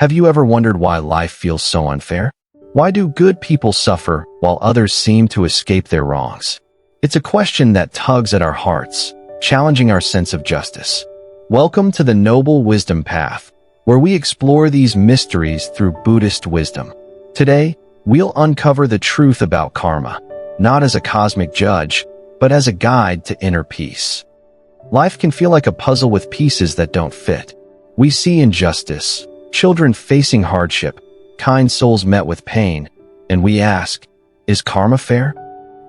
Have you ever wondered why life feels so unfair? Why do good people suffer while others seem to escape their wrongs? It's a question that tugs at our hearts, challenging our sense of justice. Welcome to the Noble Wisdom Path, where we explore these mysteries through Buddhist wisdom. Today, we'll uncover the truth about karma, not as a cosmic judge, but as a guide to inner peace. Life can feel like a puzzle with pieces that don't fit. We see injustice, children facing hardship, kind souls met with pain, and we ask, is karma fair?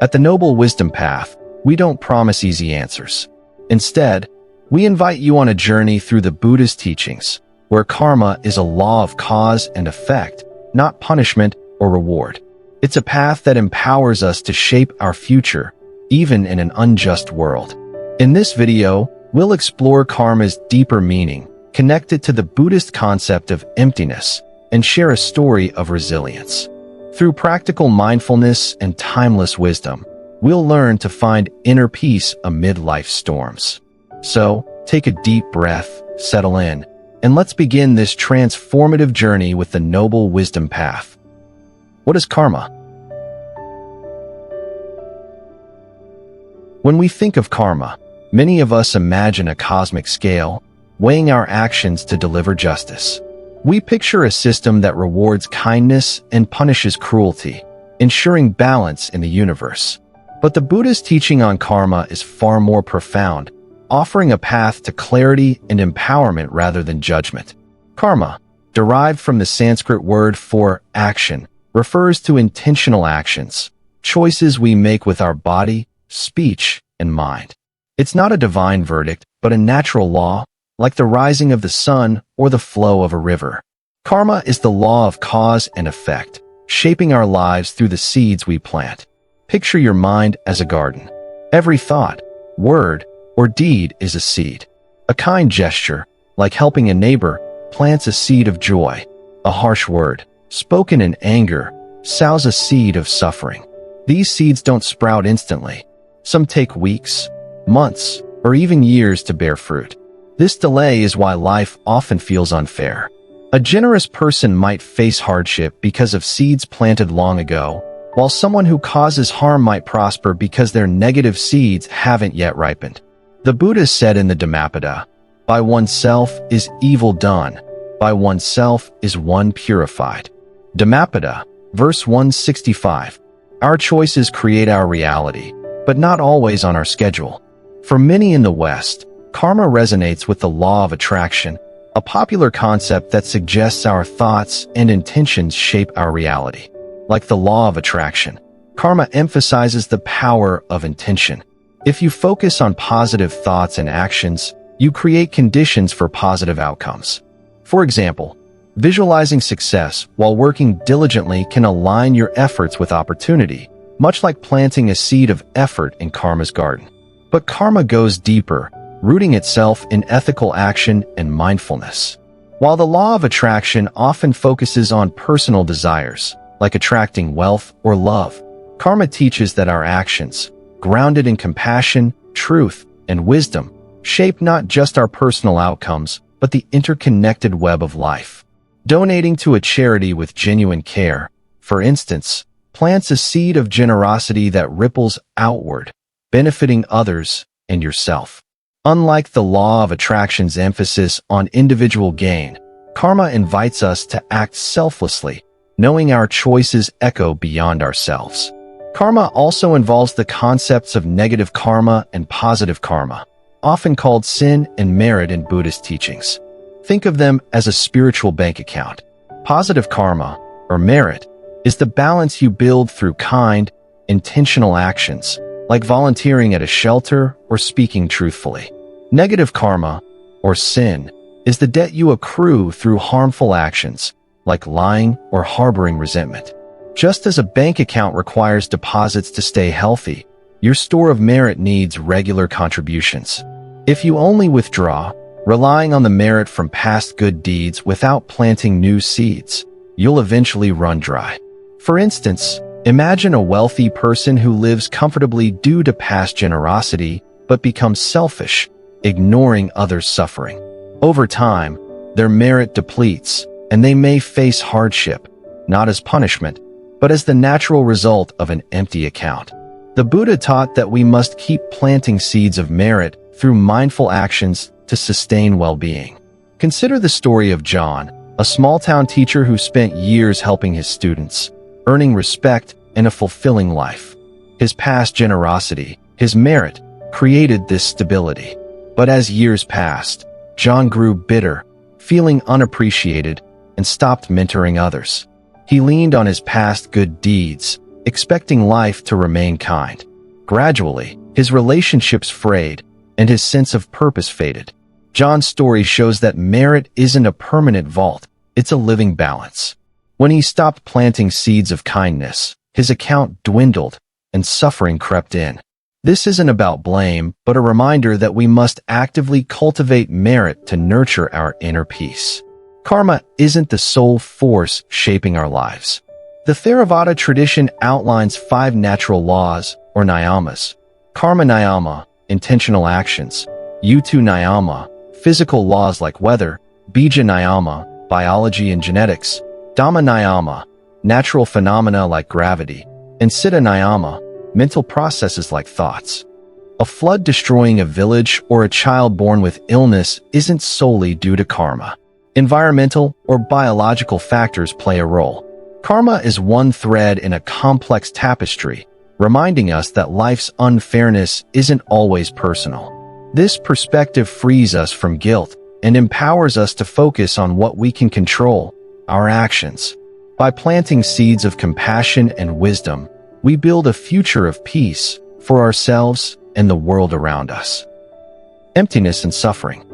At the Noble Wisdom Path, we don't promise easy answers. Instead, we invite you on a journey through the Buddhist teachings, where karma is a law of cause and effect, not punishment or reward. It's a path that empowers us to shape our future, even in an unjust world. In this video, we'll explore karma's deeper meaning, connect it to the Buddhist concept of emptiness, and share a story of resilience. Through practical mindfulness and timeless wisdom, we'll learn to find inner peace amid life's storms. So, take a deep breath, settle in, and let's begin this transformative journey with the Noble Wisdom Path. What is karma? When we think of karma, many of us imagine a cosmic scale, weighing our actions to deliver justice. We picture a system that rewards kindness and punishes cruelty, ensuring balance in the universe. But the Buddhist teaching on karma is far more profound, offering a path to clarity and empowerment rather than judgment. Karma, derived from the Sanskrit word for action, refers to intentional actions, choices we make with our body, speech, and mind. It's not a divine verdict, but a natural law, like the rising of the sun or the flow of a river. Karma is the law of cause and effect, shaping our lives through the seeds we plant. Picture your mind as a garden. Every thought, word, or deed is a seed. A kind gesture, like helping a neighbor, plants a seed of joy. A harsh word, spoken in anger, sows a seed of suffering. These seeds don't sprout instantly. Some take weeks, months, or even years to bear fruit. This delay is why life often feels unfair. A generous person might face hardship because of seeds planted long ago, while someone who causes harm might prosper because their negative seeds haven't yet ripened. The Buddha said in the DhammaMirror, "By oneself is evil done, by oneself is one purified." DhammaMirror, verse 165. Our choices create our reality, but not always on our schedule. For many in the West, karma resonates with the law of attraction, a popular concept that suggests our thoughts and intentions shape our reality. Like the law of attraction, karma emphasizes the power of intention. If you focus on positive thoughts and actions, you create conditions for positive outcomes. For example, visualizing success while working diligently can align your efforts with opportunity, much like planting a seed of effort in karma's garden. But karma goes deeper, rooting itself in ethical action and mindfulness. While the law of attraction often focuses on personal desires, like attracting wealth or love, karma teaches that our actions, grounded in compassion, truth, and wisdom, shape not just our personal outcomes, but the interconnected web of life. Donating to a charity with genuine care, for instance, plants a seed of generosity that ripples outward, benefiting others and yourself. Unlike the law of attraction's emphasis on individual gain, karma invites us to act selflessly, knowing our choices echo beyond ourselves. Karma also involves the concepts of negative karma and positive karma, often called sin and merit in Buddhist teachings. Think of them as a spiritual bank account. Positive karma, or merit, is the balance you build through kind, intentional actions, like volunteering at a shelter or speaking truthfully. Negative karma, or sin, is the debt you accrue through harmful actions, like lying or harboring resentment. Just as a bank account requires deposits to stay healthy, your store of merit needs regular contributions. If you only withdraw, relying on the merit from past good deeds without planting new seeds, you'll eventually run dry. For instance, imagine a wealthy person who lives comfortably due to past generosity, but becomes selfish, ignoring others' suffering. Over time, their merit depletes, and they may face hardship, not as punishment, but as the natural result of an empty account. The Buddha taught that we must keep planting seeds of merit through mindful actions to sustain well-being. Consider the story of John, a small-town teacher who spent years helping his students, earning respect and a fulfilling life. His past generosity, his merit, created this stability. But as years passed, John grew bitter, feeling unappreciated, and stopped mentoring others. He leaned on his past good deeds, expecting life to remain kind. Gradually, his relationships frayed, and his sense of purpose faded. John's story shows that merit isn't a permanent vault, it's a living balance. When he stopped planting seeds of kindness, his account dwindled, and suffering crept in. This isn't about blame, but a reminder that we must actively cultivate merit to nurture our inner peace. Karma isn't the sole force shaping our lives. The Theravada tradition outlines 5 natural laws, or niyamas. Karma niyama, intentional actions. Utu niyama, physical laws like weather. Bija niyama, biology and genetics. Dhamma niyama, natural phenomena like gravity. And Siddha niyama, mental processes like thoughts. A flood destroying a village or a child born with illness isn't solely due to karma. Environmental or biological factors play a role. Karma is one thread in a complex tapestry, reminding us that life's unfairness isn't always personal. This perspective frees us from guilt and empowers us to focus on what we can control, our actions. By planting seeds of compassion and wisdom, we build a future of peace for ourselves and the world around us. Emptiness and suffering.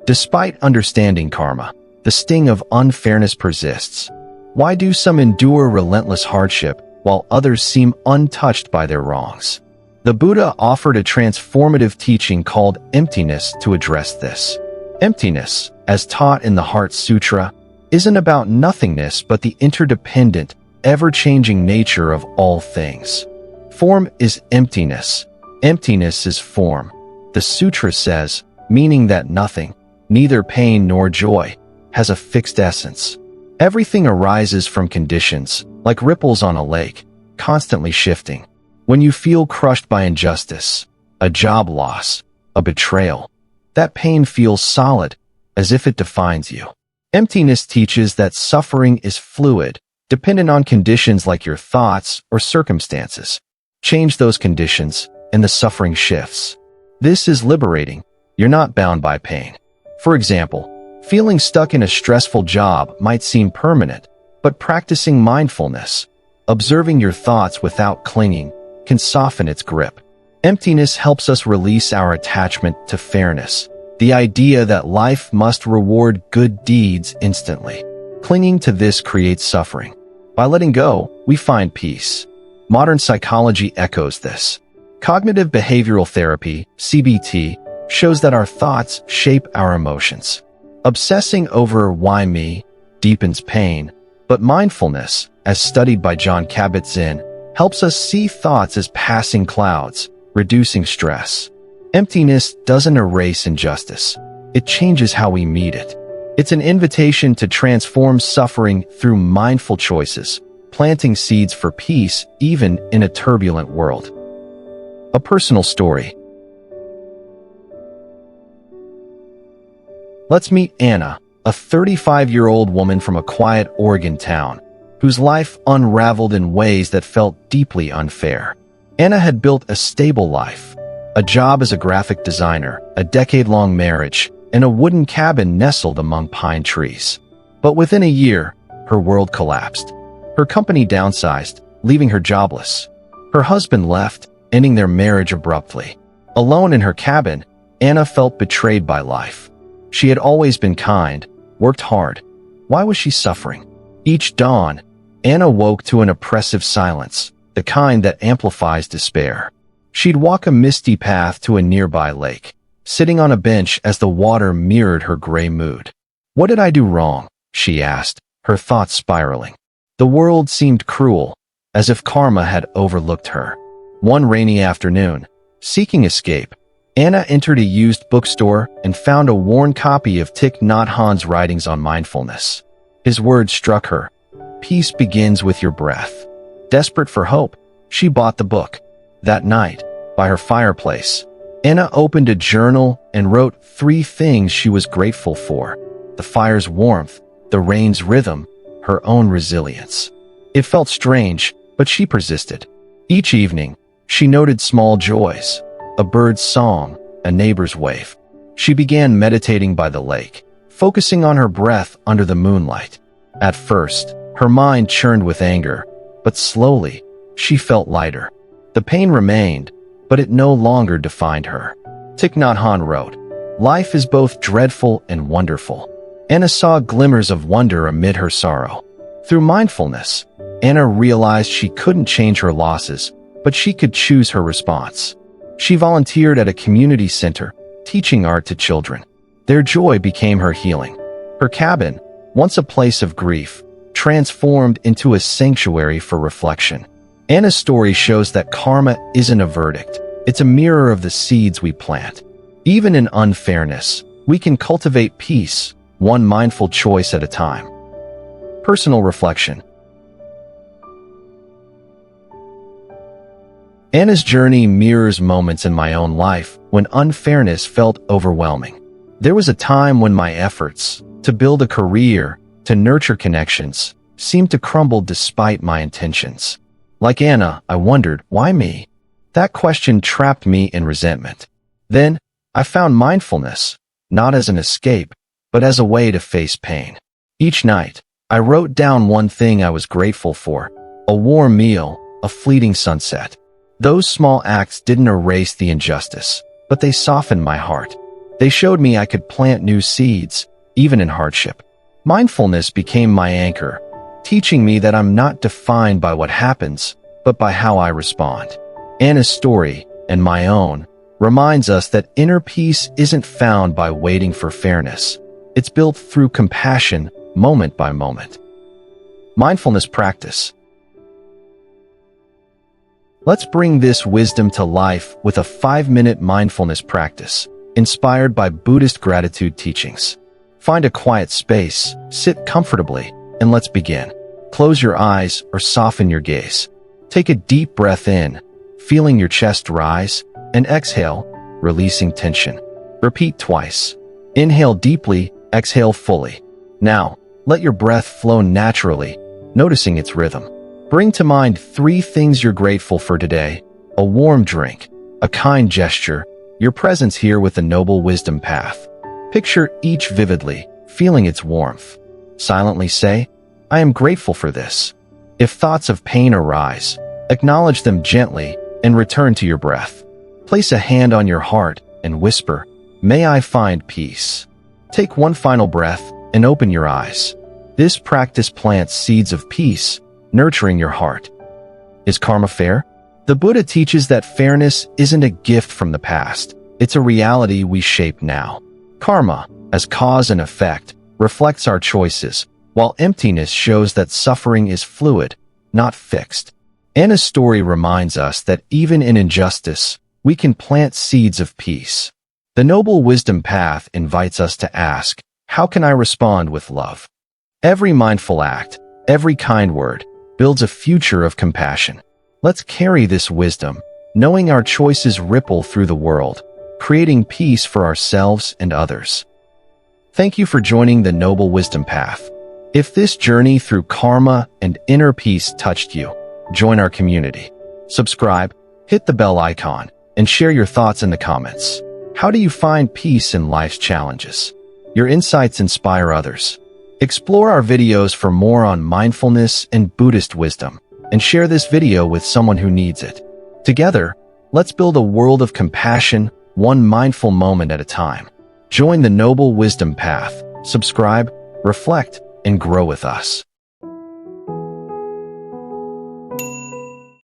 Despite understanding karma, the sting of unfairness persists. Why do some endure relentless hardship while others seem untouched by their wrongs? The Buddha offered a transformative teaching called emptiness to address this. Emptiness, as taught in the Heart Sutra, isn't about nothingness but the interdependent, ever-changing nature of all things. Form is emptiness. Emptiness is form. The sutra says, meaning that nothing, neither pain nor joy, has a fixed essence. Everything arises from conditions, like ripples on a lake, constantly shifting. When you feel crushed by injustice, a job loss, a betrayal, that pain feels solid, as if it defines you. Emptiness teaches that suffering is fluid, dependent on conditions like your thoughts or circumstances. Change those conditions, and the suffering shifts. This is liberating. You're not bound by pain. For example, feeling stuck in a stressful job might seem permanent, but practicing mindfulness, observing your thoughts without clinging, can soften its grip. Emptiness helps us release our attachment to fairness, the idea that life must reward good deeds instantly. Clinging to this creates suffering. By letting go, we find peace. Modern psychology echoes this. Cognitive behavioral therapy, CBT, shows that our thoughts shape our emotions. Obsessing over why me deepens pain, but mindfulness, as studied by Jon Kabat-Zinn, helps us see thoughts as passing clouds, reducing stress. Emptiness doesn't erase injustice. It changes how we meet it. It's an invitation to transform suffering through mindful choices, planting seeds for peace even in a turbulent world. A personal story. Let's meet Anna, a 35-year-old woman from a quiet Oregon town, whose life unraveled in ways that felt deeply unfair. Anna had built a stable life, a job as a graphic designer, a decade-long marriage, and a wooden cabin nestled among pine trees. But within a year, her world collapsed. Her company downsized, leaving her jobless. Her husband left, ending their marriage abruptly. Alone in her cabin, Anna felt betrayed by life. She had always been kind, worked hard. Why was she suffering? Each dawn, Anna woke to an oppressive silence, the kind that amplifies despair. She'd walk a misty path to a nearby lake, sitting on a bench as the water mirrored her gray mood. What did I do wrong? She asked, her thoughts spiraling. The world seemed cruel, as if karma had overlooked her. One rainy afternoon, seeking escape, Anna entered a used bookstore and found a worn copy of Thich Nhat Hanh's writings on mindfulness. His words struck her. Peace begins with your breath. Desperate for hope, she bought the book. That night, by her fireplace, Anna opened a journal and wrote 3 things she was grateful for: the fire's warmth, the rain's rhythm, her own resilience. It felt strange, but she persisted. Each evening, she noted small joys: a bird's song, a neighbor's wave. She began meditating by the lake, focusing on her breath under the moonlight. At first, her mind churned with anger, but slowly, she felt lighter. The pain remained, but it no longer defined her. Thich Nhat Hanh wrote, "Life is both dreadful and wonderful." Anna saw glimmers of wonder amid her sorrow. Through mindfulness, Anna realized she couldn't change her losses, but she could choose her response. She volunteered at a community center, teaching art to children. Their joy became her healing. Her cabin, once a place of grief, transformed into a sanctuary for reflection. Anna's story shows that karma isn't a verdict. It's a mirror of the seeds we plant. Even in unfairness, we can cultivate peace, one mindful choice at a time. Personal reflection. Anna's journey mirrors moments in my own life when unfairness felt overwhelming. There was a time when my efforts to build a career, to nurture connections, seemed to crumble despite my intentions. Like Anna, I wondered, why me? That question trapped me in resentment. Then, I found mindfulness, not as an escape, but as a way to face pain. Each night, I wrote down one thing I was grateful for: a warm meal, a fleeting sunset. Those small acts didn't erase the injustice, but they softened my heart. They showed me I could plant new seeds, even in hardship. Mindfulness became my anchor, teaching me that I'm not defined by what happens, but by how I respond. Anna's story, and my own, reminds us that inner peace isn't found by waiting for fairness. It's built through compassion, moment by moment. Mindfulness practice. Let's bring this wisdom to life with a 5-minute mindfulness practice, inspired by Buddhist gratitude teachings. Find a quiet space, sit comfortably, and let's begin. Close your eyes or soften your gaze. Take a deep breath in, feeling your chest rise, and exhale, releasing tension. Repeat twice. Inhale deeply, exhale fully. Now, let your breath flow naturally, noticing its rhythm. Bring to mind 3 things you're grateful for today: a warm drink, a kind gesture, your presence here with the Noble Wisdom Path. Picture each vividly, feeling its warmth. Silently say, "I am grateful for this." If thoughts of pain arise, acknowledge them gently and return to your breath. Place a hand on your heart and whisper, "May I find peace." Take one final breath and open your eyes. This practice plants seeds of peace, nurturing your heart. Is karma fair? The Buddha teaches that fairness isn't a gift from the past. It's a reality we shape now. Karma, as cause and effect, reflects our choices, while emptiness shows that suffering is fluid, not fixed. Anna's story reminds us that even in injustice, we can plant seeds of peace. The Noble Wisdom Path invites us to ask, how can I respond with love? Every mindful act, every kind word, builds a future of compassion. Let's carry this wisdom, knowing our choices ripple through the world, creating peace for ourselves and others. Thank you for joining the Noble Wisdom Path. If this journey through karma and inner peace touched you, join our community. Subscribe, hit the bell icon, and share your thoughts in the comments. How do you find peace in life's challenges? Your insights inspire others. Explore our videos for more on mindfulness and Buddhist wisdom, and share this video with someone who needs it. Together, let's build a world of compassion, one mindful moment at a time. Join the Noble Wisdom Path, subscribe, reflect, and grow with us.